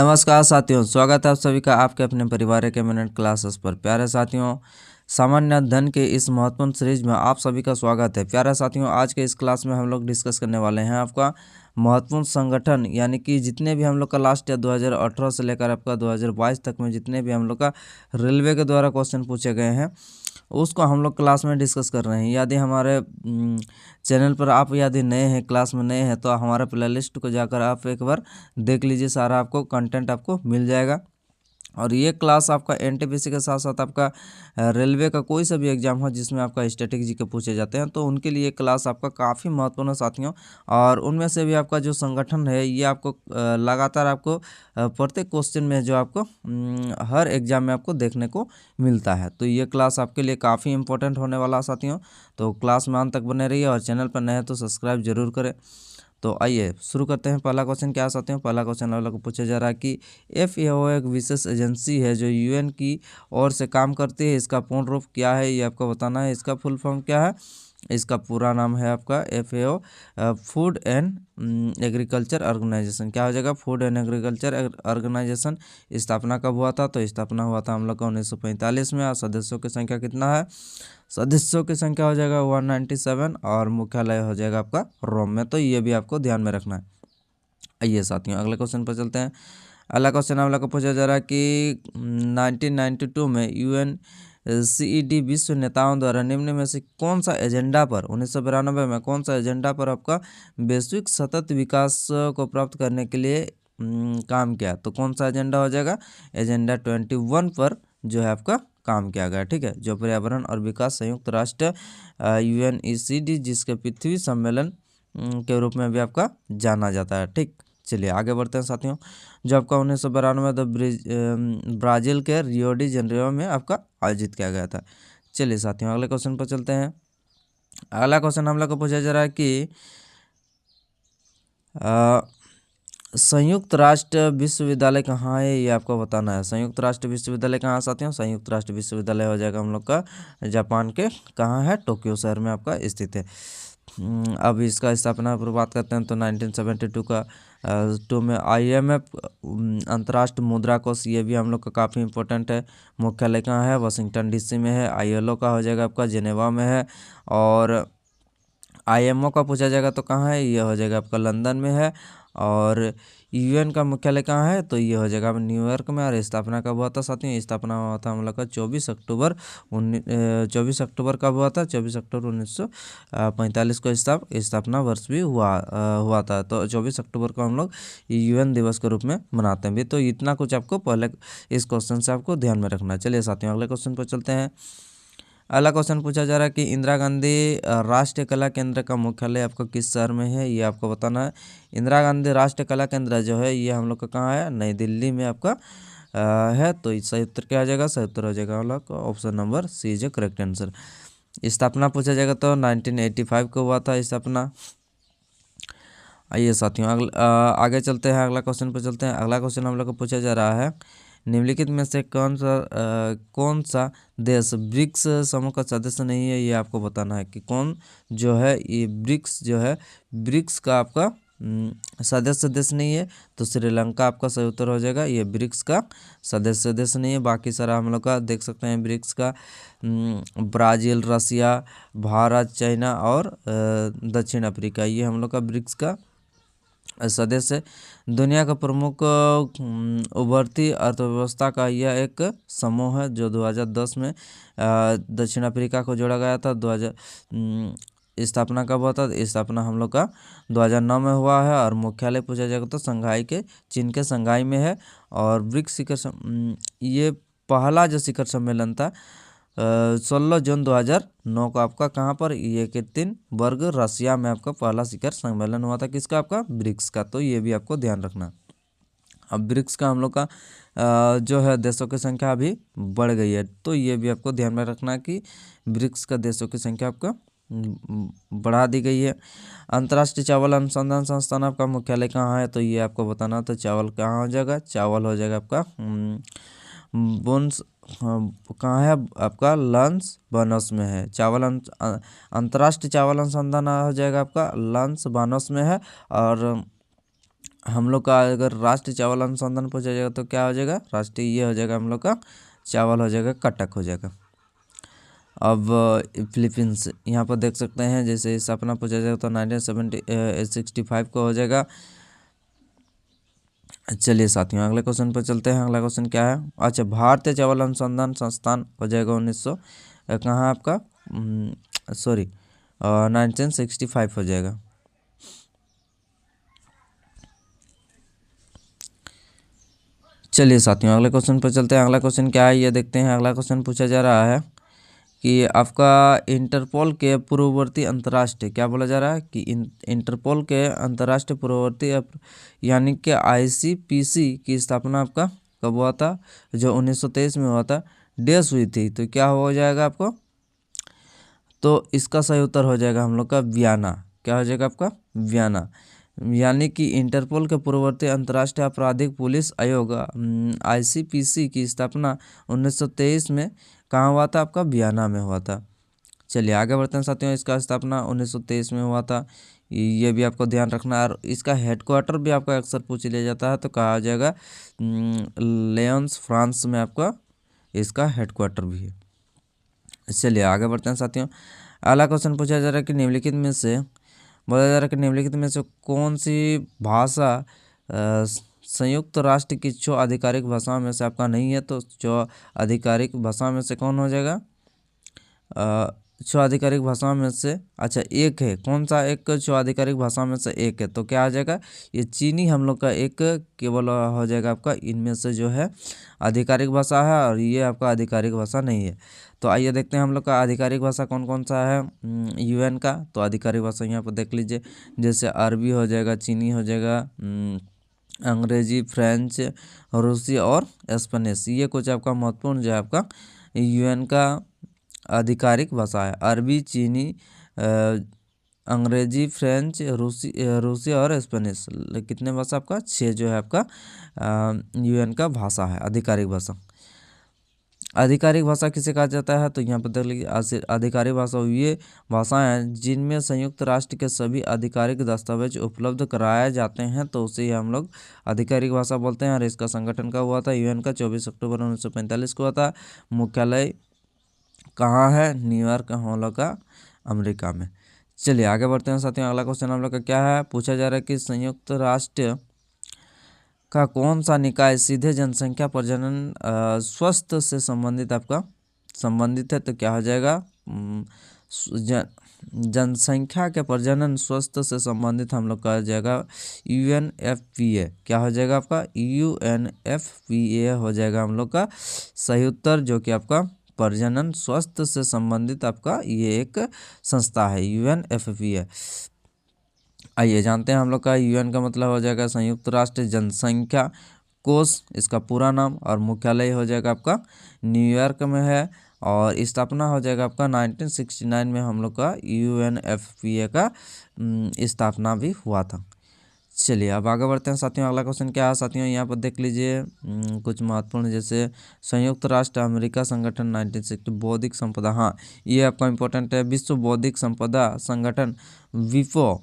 नमस्कार साथियों, स्वागत है आप सभी का आपके अपने परिवार के मिनट क्लासेस पर। प्यारे साथियों, सामान्य अध्ययन के इस महत्वपूर्ण सीरीज में आप सभी का स्वागत है। प्यारे साथियों, आज के इस क्लास में हम लोग डिस्कस करने वाले हैं आपका महत्वपूर्ण संगठन, यानी कि जितने भी हम लोग का लास्ट ईयर 2018 से लेकर आपका 2022 तक में जितने भी हम लोग का रेलवे के द्वारा क्वेश्चन पूछे गए हैं उसको हम लोग क्लास में डिस्कस कर रहे हैं। यदि हमारे चैनल पर आप यदि नए हैं, क्लास में नए हैं, तो हमारे प्लेलिस्ट को जाकर आप एक बार देख लीजिए, सारा आपको कंटेंट आपको मिल जाएगा। और ये क्लास आपका एनटीपीसी के साथ साथ आपका रेलवे का कोई सा भी एग्जाम हो जिसमें आपका स्टैटिक जीके पूछे जाते हैं, तो उनके लिए क्लास आपका काफ़ी महत्वपूर्ण है साथियों। और उनमें से भी आपका जो संगठन है ये आपको लगातार आपको प्रत्येक क्वेश्चन में जो आपको हर एग्जाम में आपको देखने को मिलता है। तो ये क्लास आपके लिए काफ़ी इंपॉर्टेंट होने वाला है साथियों। तो क्लास में अंत तक बने रहिए और चैनल पर नए हैं तो सब्सक्राइब जरूर करें। तो आइए शुरू करते हैं। पहला क्वेश्चन क्या साथी हूँ, पहला क्वेश्चन आप लोग को पूछा जा रहा है कि FAO एक विशेष एजेंसी है जो UN की ओर से काम करती है। इसका पूर्ण रूप क्या है ये आपको बताना है। इसका फुल फॉर्म क्या है, इसका पूरा नाम है आपका FAO food and agriculture organisation. क्या हो जाएगा, फूड एंड एग्रीकल्चर ऑर्गेनाइजेशन। स्थापना कब हुआ था, तो स्थापना हुआ था हम लोग का 1945 में। और सदस्यों की संख्या कितना है, सदस्यों की संख्या हो जाएगा 197 और मुख्यालय हो जाएगा आपका रोम में। तो ये भी आपको ध्यान में रखना है। आइए साथियों अगले क्वेश्चन पर चलते हैं। अगला क्वेश्चन हम लोग को पूछा जा रहा है कि 1992 में UNCED विश्व नेताओं द्वारा निम्न में से कौन सा एजेंडा पर 1992 में कौन सा एजेंडा पर आपका वैश्विक सतत विकास को प्राप्त करने के लिए काम किया। तो कौन सा एजेंडा हो जाएगा, एजेंडा 21 पर जो है आपका काम किया गया। ठीक है, जो पर्यावरण और विकास संयुक्त राष्ट्र UNECD जिसके पृथ्वी सम्मेलन के रूप में भी आपका जाना जाता है। ठीक, चलिए आगे बढ़ते हैं साथियों। जो आपका 1992 ब्राज़ील के रियो डी जेनेरियो में आपका आयोजित किया गया था। चलिए साथियों अगले क्वेश्चन पर चलते हैं। अगला क्वेश्चन हम लोग को पूछा जा रहा है कि संयुक्त राष्ट्र विश्वविद्यालय कहाँ है ये आपको बताना है। संयुक्त राष्ट्र विश्वविद्यालय कहाँ साथियों, संयुक्त राष्ट्र विश्वविद्यालय हो जाएगा हम लोग का जापान के कहाँ है, टोक्यो शहर में आपका स्थित है। अब इसका स्थापना पर बात करते हैं तो 1972 का 2 में IMF अंतर्राष्ट्रीय मुद्रा कोष, ये भी हम लोग का काफ़ी इंपॉर्टेंट है। मुख्यालय कहाँ है, वाशिंगटन DC में है। ILO का हो जाएगा आपका जेनेवा में है। और IMO का पूछा जाएगा तो कहाँ है, ये हो जाएगा आपका लंदन में है। और UN का मुख्यालय कहाँ है, तो ये हो जाएगा न्यूयॉर्क में। और स्थापना कब हुआ था साथियों, स्थापना हुआ था हम लोग का 24 अक्टूबर 24 अक्टूबर कब हुआ था, 24 अक्टूबर 1945 को स्थापना वर्ष भी हुआ था। तो 24 अक्टूबर को हम लोग UN दिवस के रूप में मनाते हैं भी। तो इतना कुछ आपको पहले इस क्वेश्चन से आपको ध्यान में रखना है। चलिए साथियों अगले क्वेश्चन पर चलते हैं। अगला क्वेश्चन पूछा जा रहा है कि इंदिरा गांधी राष्ट्रीय कला केंद्र का मुख्यालय आपको किस शहर में है, ये आपको बताना है। इंदिरा गांधी राष्ट्रीय कला केंद्र जो है ये हम लोग का कहाँ है, नई दिल्ली में आपका है। तो सही उत्तर क्या आ जाएगा, सही उत्तर हो जाएगा हम लोग option number C is correct answer. स्थापना पूछा जाएगा तो 1985 को हुआ था स्थापना। आइए साथियों आगे चलते हैं, अगला क्वेश्चन पर चलते हैं। अगला क्वेश्चन हम लोग को पूछा जा रहा है निम्नलिखित में से कौन सा देश ब्रिक्स समूह का सदस्य नहीं है, ये आपको बताना है कि कौन जो है ये ब्रिक्स जो है ब्रिक्स का आपका सदस्य देश नहीं है। तो श्रीलंका आपका सही उत्तर हो जाएगा, ये ब्रिक्स का सदस्य देश नहीं है। बाकी सारा हम लोग का देख सकते हैं ब्रिक्स का ब्राज़ील, रसिया, भारत, चाइना और दक्षिण अफ्रीका, ये हम लोग का ब्रिक्स का सदस्य। दुनिया का प्रमुख उभरती अर्थव्यवस्था का यह एक समूह है जो 2010 में दक्षिण अफ्रीका को जोड़ा गया था। 2000 स्थापना कब हुआ था, स्थापना हम लोग का 2009 में हुआ है। और मुख्यालय पूछा जाएगा तो संघाई के चीन के संघाई में है। और ब्रिक्स शिखर ये पहला जो शिखर सम्मेलन था 16 जून 2009 को आपका कहाँ पर, येकेतिनबर्ग रसिया में आपका पहला शिखर सम्मेलन हुआ था। किसका, आपका ब्रिक्स का। तो ये भी आपको ध्यान रखना। अब ब्रिक्स का हम लोग का जो है देशों की संख्या अभी बढ़ गई है। तो ये भी आपको ध्यान में रखना कि ब्रिक्स का देशों की संख्या आपका बढ़ा दी गई है। अंतर्राष्ट्रीय चावल अनुसंधान संस्थान आपका मुख्यालय कहाँ है, तो ये आपको बताना। तो चावल कहाँ हो जाएगा, चावल हो जाएगा आपका बोन्स कहाँ है आपका, लंस बानोस में है। अंतर्राष्ट्रीय चावल अनुसंधान हो जाएगा आपका लंस बानोस में है। और हम लोग का अगर राष्ट्रीय चावल अनुसंधान पूछा जाएगा तो क्या हो जाएगा, राष्ट्रीय ये हो जाएगा हम लोग का चावल हो जाएगा, कटक हो जाएगा। अब फिलीपींस यहाँ पर देख सकते हैं, जैसे स्थापना पूछा जाएगा तो 1965 को हो जाएगा। चलिए साथियों अगले क्वेश्चन पर चलते हैं। अगला क्वेश्चन क्या है, अच्छा भारतीय चावल अनुसंधान संस्थान हो जाएगा 1900 कहाँ आपका, सॉरी 1965 हो जाएगा। चलिए साथियों अगले क्वेश्चन पर चलते हैं। अगला क्वेश्चन क्या है ये देखते हैं। अगला क्वेश्चन पूछा जा रहा है कि आपका इंटरपोल के पूर्ववर्ती अंतर्राष्ट्रीय, क्या बोला जा रहा है कि इंटरपोल के अंतर्राष्ट्रीय पूर्ववर्ती यानी कि ICPC की स्थापना आपका कब हुआ था, जो 1923 में हुआ था, डेस हुई थी, तो क्या हो जाएगा आपको, तो इसका सही उत्तर हो जाएगा हम लोग का वियना। क्या हो जाएगा आपका, वियना। यानी कि इंटरपोल के पूर्ववर्ती अंतर्राष्ट्रीय आपराधिक पुलिस आयोग ICPC की स्थापना 1923 में कहाँ हुआ था, आपका वियना में हुआ था। चलिए आगे बढ़ते हैं साथियों। इसका स्थापना 1923 में हुआ था, ये भी आपको ध्यान रखना है। और इसका हेडक्वार्टर भी आपका अक्सर पूछ लिया जाता है, तो कहा जाएगा लियोन्स फ्रांस में आपका इसका हेडक्वार्टर भी है। चलिए आगे बढ़ते हैं साथियों। अगला क्वेश्चन पूछा जा रहा है कि निम्नलिखित में से, बोला जा रहा है कि निम्नलिखित में से कौन सी भाषा संयुक्त राष्ट्र की 6 आधिकारिक भाषाओं में से आपका नहीं है, तो 6 आधिकारिक भाषाओं में से कौन हो जाएगा, 6 आधिकारिक भाषाओं में से अच्छा एक है, कौन सा एक 6 आधिकारिक भाषाओं में से एक है, तो क्या आ जाएगा, ये चीनी हम लोग का एक केवल हो जाएगा आपका, इनमें से जो है आधिकारिक भाषा है और ये आपका आधिकारिक भाषा नहीं है। तो आइए देखते हैं हम लोग का आधिकारिक भाषा कौन कौन सा है UN का। तो आधिकारिक भाषा यहाँ पर देख लीजिए, जैसे अरबी हो जाएगा, चीनी हो जाएगा, अंग्रेजी, फ्रेंच, रूसी और स्पेनिश, ये कुछ आपका महत्वपूर्ण जो है आपका UN का आधिकारिक भाषा है। अरबी, चीनी, अंग्रेजी, फ्रेंच, रूसी और स्पेनिश, कितने भाषा आपका 6 जो है आपका UN का भाषा है, आधिकारिक भाषा। आधिकारिक भाषा किसे कहा जाता है, तो यहाँ पर देख लीजिए आधिकारिक भाषा ये भाषाएं हैं जिनमें संयुक्त राष्ट्र के सभी आधिकारिक दस्तावेज उपलब्ध कराए जाते हैं, तो उसे हम लोग आधिकारिक भाषा बोलते हैं। और इसका संगठन कब हुआ था, UN का 24 अक्टूबर 1945 को हुआ था। मुख्यालय कहाँ है, न्यूयॉर्क हम लोग का, अमेरिका में। चलिए आगे बढ़ते हैं साथियों। अगला क्वेश्चन हम लोग का क्या है, पूछा जा रहा है कि संयुक्त राष्ट्र का कौन सा निकाय सीधे जनसंख्या प्रजनन स्वास्थ्य से संबंधित आपका संबंधित है, तो क्या हो जाएगा, जनसंख्या के प्रजनन स्वास्थ्य से संबंधित हम लोग का जाएगा UNFPA। क्या हो जाएगा आपका, UNFPA हो जाएगा हम लोग का सही उत्तर, जो कि आपका प्रजनन स्वास्थ्य से संबंधित आपका ये एक संस्था है UNFPA। आइए जानते हैं हम लोग का UN का मतलब हो जाएगा संयुक्त राष्ट्र जनसंख्या कोष, इसका पूरा नाम, और मुख्यालय हो जाएगा आपका न्यूयॉर्क में है। और स्थापना हो जाएगा आपका 1969 में हम लोग का UNFPA का स्थापना भी हुआ था। चलिए अब आगे बढ़ते हैं साथियों। अगला क्वेश्चन क्या है साथियों, यहाँ पर देख लीजिए कुछ महत्वपूर्ण, जैसे संयुक्त राष्ट्र अमेरिका संगठन 1960, बौद्धिक संपदा, हाँ ये आपका इंपॉर्टेंट है। विश्व बौद्धिक संपदा संगठन विपो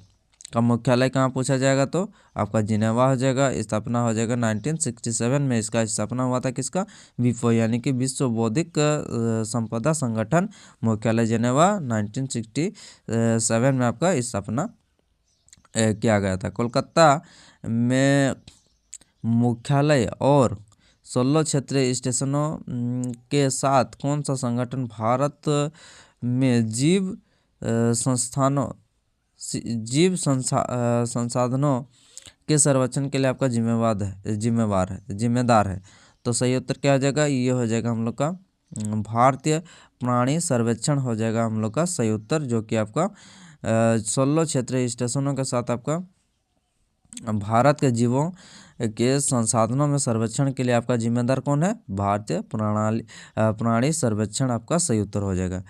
का मुख्यालय कहाँ पूछा जाएगा, तो आपका जिनेवा हो जाएगा। स्थापना हो जाएगा 1967 में, इसका स्थापना हुआ था किसका, विपो यानी कि विश्व बौद्धिक संपदा संगठन, मुख्यालय जिनेवा 1967 में आपका स्थापना किया गया था। कोलकाता में मुख्यालय और 16 क्षेत्रीय स्टेशनों के साथ कौन सा संगठन भारत में जीव संसाधनों के संरक्षण के लिए आपका जिम्मेदार है, तो सही उत्तर क्या हो जाएगा, ये हो जाएगा हम लोग का भारतीय प्राणी सर्वेक्षण हो जाएगा हम लोग का सही उत्तर, जो कि आपका 16 क्षेत्रीय स्टेशनों के साथ आपका भारत के जीवों के संसाधनों में सर्वेक्षण के लिए आपका जिम्मेदार कौन है, भारतीय प्राणी सर्वेक्षण आपका सही उत्तर हो जाएगा।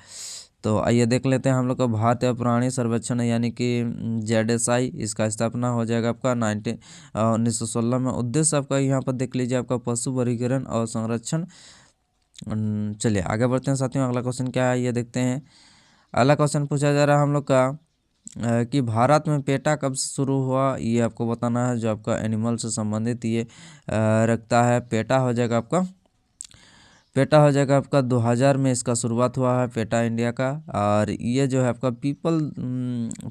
तो आइए देख लेते हैं हम लोग का भारतीय प्राणी सर्वेक्षण यानी कि ZSI, इसका स्थापना हो जाएगा आपका 1916 में। उद्देश्य आपका यहाँ पर देख लीजिए आपका पशु वर्गीकरण और संरक्षण। चलिए आगे बढ़ते हैं साथियों। अगला क्वेश्चन क्या है ये देखते हैं। अगला क्वेश्चन पूछा जा रहा है हम लोग का कि भारत में पेटा कब से शुरू हुआ, ये आपको बताना है। जो आपका एनिमल से संबंधित ये रखता है, पेटा हो जाएगा आपका 2000 में इसका शुरुआत हुआ है, पेटा इंडिया का। और ये जो है आपका people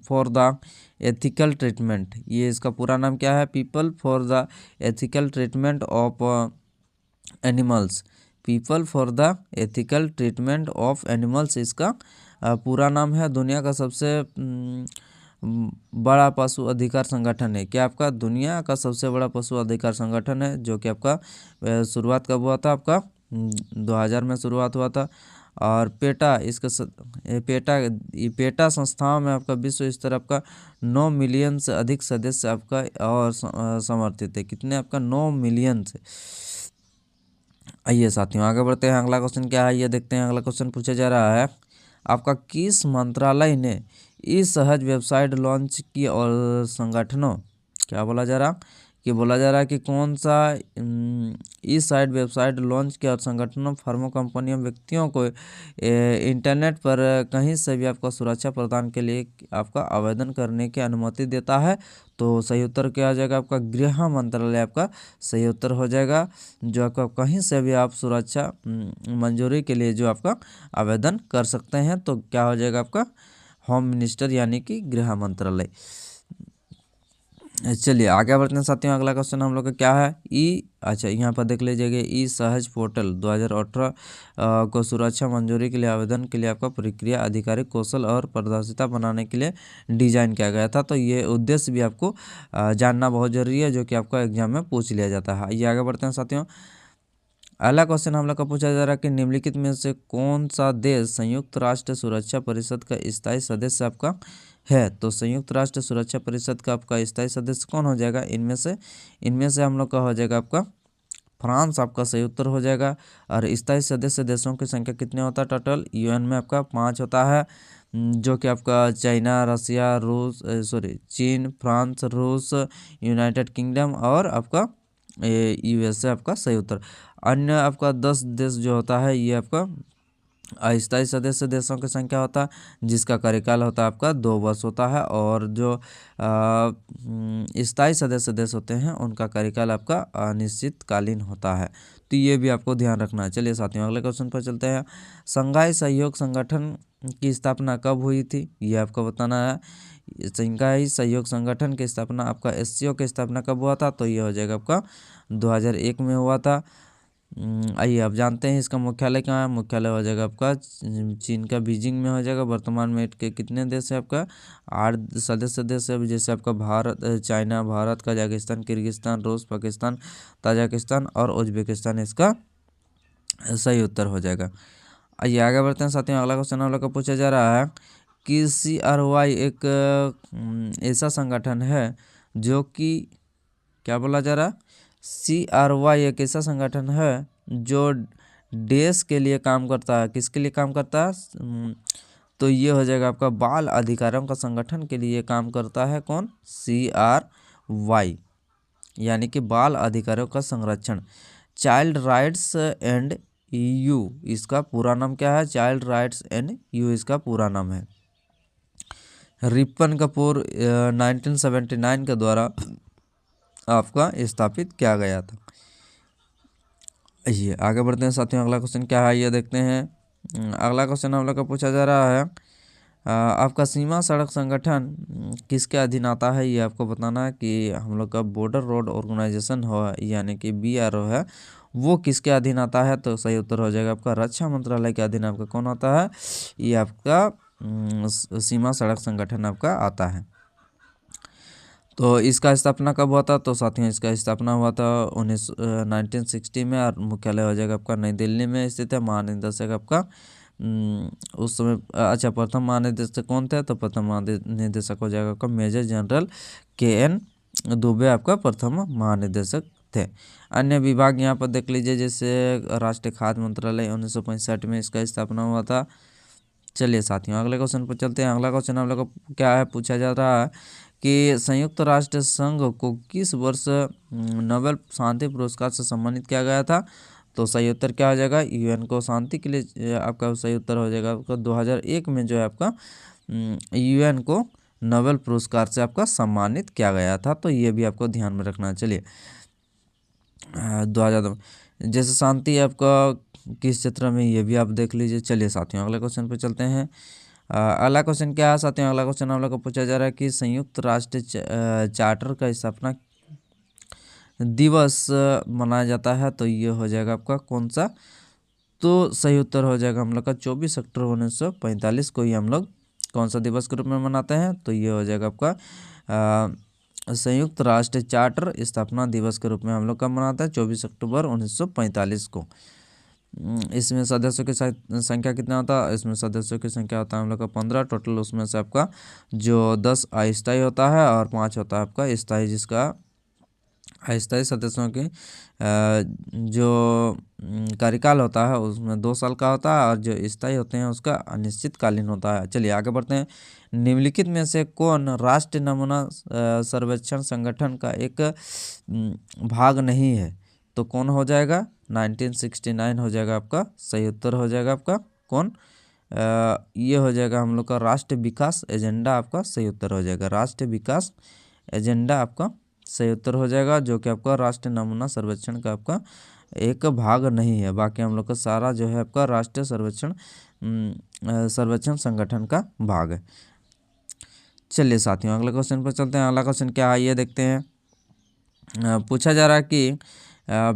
for the ethical treatment, ये इसका पूरा नाम क्या है, people for the ethical treatment of animals. People for the ethical treatment of animals इसका पूरा नाम है। दुनिया का सबसे बड़ा पशु अधिकार संगठन है। क्या आपका दुनिया का सबसे बड़ा पशु अधिकार संगठन है, जो कि आपका शुरुआत कब हुआ था, आपका 2000 में शुरुआत हुआ था। और पेटा इसका पेटा संस्थाओं में आपका विश्व स्तर आपका 9 मिलियन से अधिक सदस्य आपका और समर्थित है। कितने, आपका 9 मिलियन से। आइए साथियों आगे बढ़ते हैं। अगला क्वेश्चन क्या है ये देखते हैं। अगला क्वेश्चन पूछा जा रहा है, आपका किस मंत्रालय ने ई सहज वेबसाइट लॉन्च की और संगठनों, क्या बोला जा रहा कि कौन सा ई साइट वेबसाइट लॉन्च किया और संगठनों, फर्मों, कंपनियों, व्यक्तियों को इंटरनेट पर कहीं से भी आपका सुरक्षा प्रदान के लिए आपका आवेदन करने की अनुमति देता है। तो सही उत्तर क्या हो जाएगा, आपका गृह मंत्रालय आपका सही उत्तर हो जाएगा। जो आपका कहीं से भी आप सुरक्षा मंजूरी के लिए जो आपका आवेदन कर सकते हैं, तो क्या हो जाएगा आपका होम मिनिस्टर यानी कि गृह मंत्रालय। चलिए आगे बढ़ते हैं साथियों। अगला क्वेश्चन हम लोग का क्या है, यहाँ पर देख लीजिएगा, ई सहज पोर्टल 2018 को सुरक्षा मंजूरी के लिए आवेदन के लिए आपका प्रक्रिया, आधिकारिक कौशल और पारदर्शिता बनाने के लिए डिजाइन किया गया था। तो ये उद्देश्य भी आपको जानना बहुत जरूरी है, जो कि आपका एग्जाम में पूछ लिया जाता है। ये आगे बढ़ते हैं साथियों। अगला क्वेश्चन हम लोग का पूछा जा रहा है कि निम्नलिखित में से कौन सा देश संयुक्त राष्ट्र सुरक्षा परिषद का स्थायी सदस्य आपका है। तो संयुक्त राष्ट्र सुरक्षा परिषद का आपका स्थायी सदस्य कौन हो जाएगा, इनमें से हम लोग का हो जाएगा आपका फ्रांस आपका सही उत्तर हो जाएगा। और स्थायी सदस्य देशों की संख्या कितने होता है टोटल, यूएन में आपका 5 होता है, जो कि आपका चाइना, रसिया, चीन, फ्रांस, रूस, यूनाइटेड किंगडम और आपका यूएसए आपका सही उत्तर। अन्य आपका 10 देश जो होता है, ये आपका अस्थायी सदस्य देशों की संख्या होता है, जिसका कार्यकाल होता है आपका 2 वर्ष होता है। और जो स्थायी सदस्य देश होते हैं, उनका कार्यकाल आपका अनिश्चितकालीन होता है। तो ये भी आपको ध्यान रखना है। चलिए साथियों अगले क्वेश्चन पर चलते हैं। संघाई सहयोग संगठन की स्थापना कब हुई थी, ये आपको बताना है। संघाई सहयोग संगठन की स्थापना आपका एससीओ की स्थापना कब हुआ था, तो ये हो जाएगा आपका 2001 में हुआ था। आइए आप जानते हैं इसका मुख्यालय कहाँ है, मुख्यालय हो जाएगा आपका चीन का बीजिंग में हो जाएगा। वर्तमान में इसके कितने देश है, आपका 8 सदस्य देश है, जैसे आपका Bharat, China, Bharat, Kazakhstan, Kyrgyzstan, रूस, पाकिस्तान, ताजिकिस्तान और उज्बेकिस्तान इसका सही उत्तर हो जाएगा। आइए आगे बढ़ते हैं साथियों। अगला क्वेश्चन हम लोग का पूछा जा रहा है कि CRY एक ऐसा संगठन है जो कि, क्या बोला जा रहा है, CRY एक ऐसा संगठन है जो देश के लिए काम करता है। किसके लिए काम करता है, तो ये हो जाएगा आपका बाल अधिकारों का संगठन के लिए काम करता है। कौन, CRY यानी कि बाल अधिकारों का संरक्षण, चाइल्ड राइट्स एंड यू इसका पूरा नाम क्या है, चाइल्ड राइट्स एंड यू इसका पूरा नाम है। रिपन कपूर 1979 के द्वारा आपका स्थापित किया गया था। ये आगे बढ़ते हैं साथियों। अगला क्वेश्चन क्या है ये देखते हैं। अगला क्वेश्चन हम लोग का पूछा जा रहा है, आपका सीमा सड़क संगठन किसके अधीन आता है, ये आपको बताना है। कि हम लोग का बॉर्डर रोड ऑर्गेनाइजेशन हो यानी कि BRO है, वो किसके अधीन आता है, तो सही उत्तर हो जाएगा आपका रक्षा मंत्रालय के अधीन आपका कौन आता है, ये आपका सीमा सड़क संगठन आपका आता है। तो इसका स्थापना कब हुआ था, तो साथियों इसका स्थापना हुआ था 1960 में। और मुख्यालय हो जाएगा आपका नई दिल्ली में स्थित है। महानिदेशक आपका उस समय, अच्छा प्रथम महानिदेशक कौन थे, तो प्रथम महानिदेशक हो जाएगा आपका मेजर जनरल KN दुबे आपका प्रथम महानिदेशक थे। अन्य विभाग यहाँ पर देख लीजिए, जैसे राष्ट्रीय खाद्य मंत्रालय 1965 में इसका स्थापना हुआ था। चलिए साथियों अगले क्वेश्चन पर चलते हैं। अगला क्वेश्चन हम लोग को क्या है पूछा जा रहा है कि संयुक्त राष्ट्र संघ को किस वर्ष नोबेल शांति पुरस्कार से सम्मानित किया गया था, तो सही उत्तर क्या हो जाएगा, UN को शांति के लिए आपका सही उत्तर हो जाएगा आपका 2001 में जो है आपका UN को नोबेल पुरस्कार से आपका सम्मानित किया गया था। तो ये भी आपको ध्यान में रखना है। चलिए 2000 जैसे शांति आपका किस क्षेत्र में, ये भी आप देख लीजिए। चलिए साथियों अगले क्वेश्चन पे चलते हैं। अगला क्वेश्चन क्या है साथियों, अगला क्वेश्चन हम लोग को पूछा जा रहा है कि संयुक्त राष्ट्र चार्टर का स्थापना दिवस मनाया जाता है। तो ये हो जाएगा आपका कौन सा, तो सही उत्तर हो जाएगा हम लोग का 24 अक्टूबर 1945 को ही हम लोग कौन सा दिवस के रूप में मनाते हैं। तो ये हो जाएगा आपका संयुक्त राष्ट्र चार्टर स्थापना दिवस के रूप में हम लोग कब मनाते हैं, 24 अक्टूबर 1945 को। इसमें सदस्यों की संख्या कितना होता है, इसमें सदस्यों की संख्या होता है हम लोग का 15 टोटल। उसमें से आपका जो 10 अस्थायी होता है और 5 होता है आपका स्थायी, जिसका अस्थायी सदस्यों की जो कार्यकाल होता है उसमें 2 साल का होता है और जो स्थायी होते हैं उसका अनिश्चितकालीन होता है। चलिए आगे बढ़ते हैं। निम्नलिखित में से कौन राष्ट्रीय नमूना सर्वेक्षण संगठन का एक भाग नहीं है। तो कौन हो जाएगा, 1969 हो जाएगा आपका सही उत्तर हो जाएगा आपका कौन, ये हो जाएगा हम लोग का राष्ट्रीय विकास एजेंडा आपका सही उत्तर हो जाएगा। राष्ट्रीय विकास एजेंडा आपका सही उत्तर हो जाएगा, जो कि आपका राष्ट्रीय नमूना सर्वेक्षण का आपका एक भाग नहीं है। बाकी हम लोग का सारा जो है आपका राष्ट्रीय सर्वेक्षण संगठन का भाग है। चलिए साथियों अगले क्वेश्चन पर चलते हैं। अगला क्वेश्चन क्या है ये देखते हैं। पूछा जा रहा है कि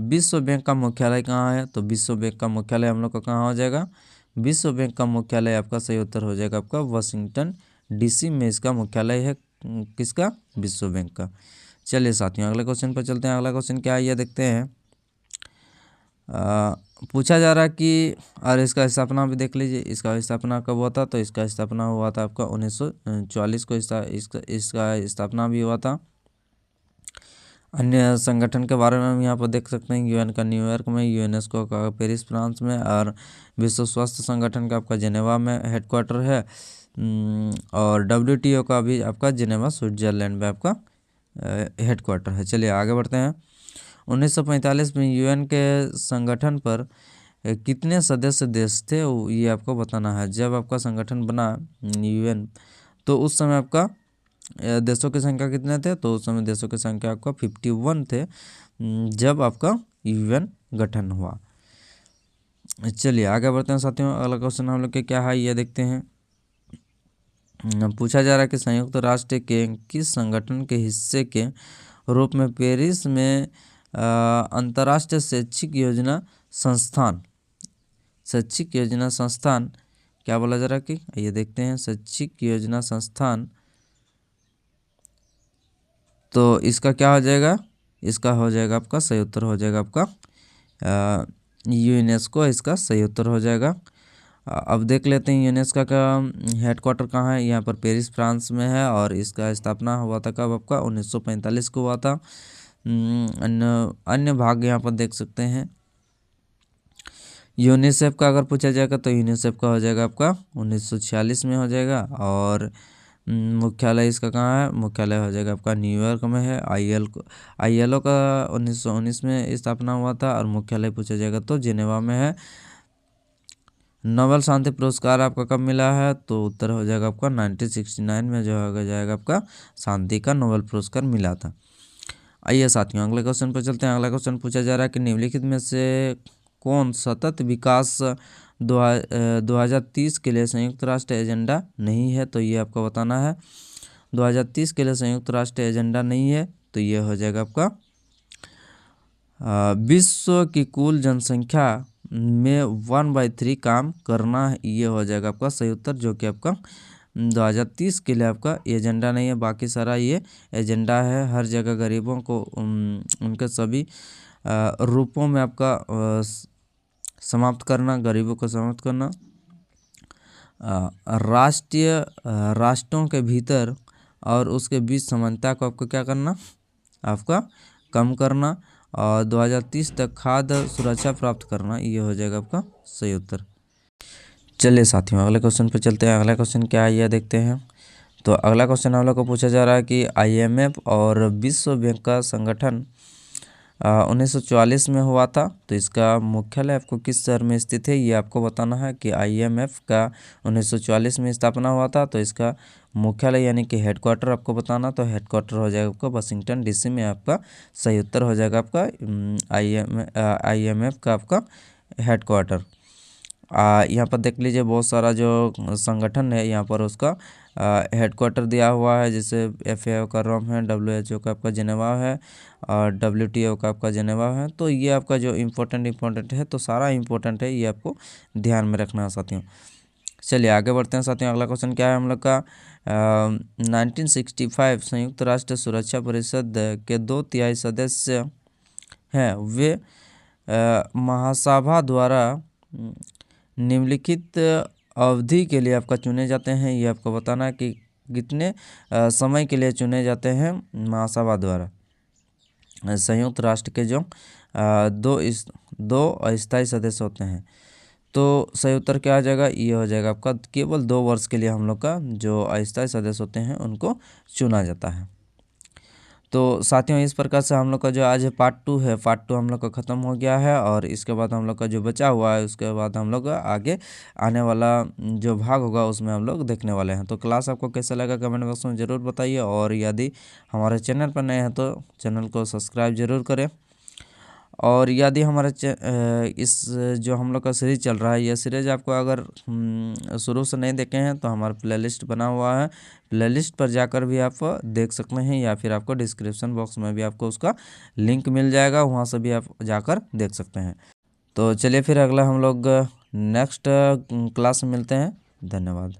विश्व बैंक का मुख्यालय कहाँ है। तो विश्व बैंक का मुख्यालय हम लोग का कहाँ हो जाएगा, विश्व बैंक का मुख्यालय आपका सही उत्तर हो जाएगा आपका वाशिंगटन DC में इसका मुख्यालय है। किसका, विश्व बैंक का। चलिए साथियों अगले क्वेश्चन पर चलते हैं। अगला क्वेश्चन क्या है ये देखते हैं। पूछा जा रहा है कि, और इसका स्थापना भी देख लीजिए, इसका स्थापना कब हुआ था। तो इसका स्थापना हुआ था आपका 1944 को इसका स्थापना भी हुआ था। अन्य संगठन के बारे में हम यहाँ पर देख सकते हैं। UN का न्यूयॉर्क में, UNESCO का पेरिस फ्रांस में, और विश्व स्वास्थ्य संगठन का आपका जेनेवा में हेडक्वार्टर है, और WTO का भी आपका जेनेवा स्विट्जरलैंड में आपका हेडक्वार्टर है। चलिए आगे बढ़ते हैं। 1945 में UN के संगठन पर कितने सदस्य देश थे, ये आपको बताना है। जब आपका संगठन बना UN, तो उस समय आपका देशों की संख्या कितने थे। तो उस समय देशों की संख्या आपका 51 थे जब आपका UN गठन हुआ। चलिए आगे बढ़ते हैं साथियों। अगला क्वेश्चन हम लोग के क्या है ये देखते हैं। पूछा जा रहा है कि संयुक्त राष्ट्र के किस संगठन के हिस्से के रूप में पेरिस में अंतर्राष्ट्रीय शैक्षिक योजना संस्थान क्या बोला जा रहा है कि ये देखते हैं। शैक्षिक योजना संस्थान, तो इसका क्या हो जाएगा, इसका हो जाएगा आपका सही उत्तर हो जाएगा आपका UNESCO, इसका सही उत्तर हो जाएगा। अब देख लेते हैं UNESCO का हेडक्वार्टर कहाँ है। यहाँ पर पेरिस फ्रांस में है, और इसका स्थापना हुआ था कब आपका 1945 को हुआ था। अन्य भाग यहाँ पर देख सकते हैं। यूनिसेफ का अगर पूछा जाएगा तो यूनिसेफ का हो जाएगा आपका 1946 में हो जाएगा, और मुख्यालय इसका कहाँ है, मुख्यालय हो जाएगा आपका न्यूयॉर्क में है। ILO का 1919 में स्थापना हुआ था, और मुख्यालय पूछा जाएगा तो जिनेवा में है। नोबेल शांति पुरस्कार आपका कब मिला है, तो उत्तर हो जाएगा आपका 1969 में जो हो जाएगा आपका शांति का नोबेल पुरस्कार मिला था। आइए साथियों अगले क्वेश्चन पर चलते हैं। अगला क्वेश्चन पूछा जा रहा है कि निम्नलिखित में से कौन सतत विकास 2030 के लिए संयुक्त राष्ट्र एजेंडा नहीं है। तो ये आपको बताना है। 2030 के लिए संयुक्त राष्ट्र एजेंडा नहीं है, तो ये हो जाएगा आपका विश्व की कुल जनसंख्या में 1/3 काम करना, ये हो जाएगा आपका सही उत्तर, जो कि आपका 2030 के लिए आपका एजेंडा नहीं है। बाकी सारा ये एजेंडा है। हर जगह गरीबों को उनके सभी रूपों में आपका समाप्त करना, गरीबों को समाप्त करना, राष्ट्रों के भीतर और उसके बीच समानता को आपको क्या करना, आपका कम करना, और 2030 तक खाद्य सुरक्षा प्राप्त करना, ये हो जाएगा आपका सही उत्तर। चलिए साथियों अगले क्वेश्चन पर चलते हैं। अगला क्वेश्चन क्या है यह देखते हैं। तो अगला क्वेश्चन हम लोग को पूछा जा रहा है कि IMF और विश्व बैंक का संगठन 1944 में हुआ था। तो इसका मुख्यालय आपको किस शहर में स्थित है ये आपको बताना है कि IMF का 1944 में स्थापना हुआ था। तो इसका मुख्यालय यानी कि हेडक्वार्टर आपको बताना, तो हेडक्वार्टर हो जाएगा आपका वाशिंगटन DC में। आपका सही उत्तर हो जाएगा आपका IMF का आपका हेडक्वार्टर। यहाँ पर देख लीजिए बहुत सारा जो संगठन है यहाँ पर उसका हेडक्वार्टर दिया हुआ है, जैसे FAO का रोम है, WHO का आपका जिनेवा है और WTO का आपका जिनेवा है। तो ये आपका जो इम्पोर्टेंट है, तो सारा इम्पोर्टेंट है, ये आपको ध्यान में रखना है साथियों। चलिए आगे बढ़ते हैं साथियों। अगला क्वेश्चन क्या है हम लोग का 1965 संयुक्त राष्ट्र सुरक्षा परिषद के 2/3 सदस्य हैं वे महासभा द्वारा निम्नलिखित अवधि के लिए आपका चुने जाते हैं। ये आपको बताना है कि कितने समय के लिए चुने जाते हैं महासभा द्वारा। संयुक्त राष्ट्र के जो दो अस्थायी सदस्य होते हैं, तो सही उत्तर क्या आ जाएगा, ये हो जाएगा आपका केवल 2 वर्ष के लिए हम लोग का जो अस्थायी सदस्य होते हैं उनको चुना जाता है। तो साथियों इस प्रकार से हम लोग का जो आज पार्ट 2 है, पार्ट 2 हम लोग का ख़त्म हो गया है। और इसके बाद हम लोग का जो बचा हुआ है उसके बाद हम लोग आगे आने वाला जो भाग होगा उसमें हम लोग देखने वाले हैं। तो क्लास आपको कैसा लगा कमेंट बॉक्स में ज़रूर बताइए, और यदि हमारे चैनल पर नए हैं तो चैनल को सब्सक्राइब ज़रूर करें। और यदि हमारे इस जो हम लोग का सीरीज़ चल रहा है, यह सीरीज़ आपको अगर शुरू से नहीं देखे हैं तो हमारा प्लेलिस्ट बना हुआ है, प्लेलिस्ट पर जाकर भी आप देख सकते हैं, या फिर आपको डिस्क्रिप्शन बॉक्स में भी आपको उसका लिंक मिल जाएगा, वहाँ से भी आप जाकर देख सकते हैं। तो चलिए फिर अगला हम लोग नेक्स्ट क्लास में मिलते हैं। धन्यवाद।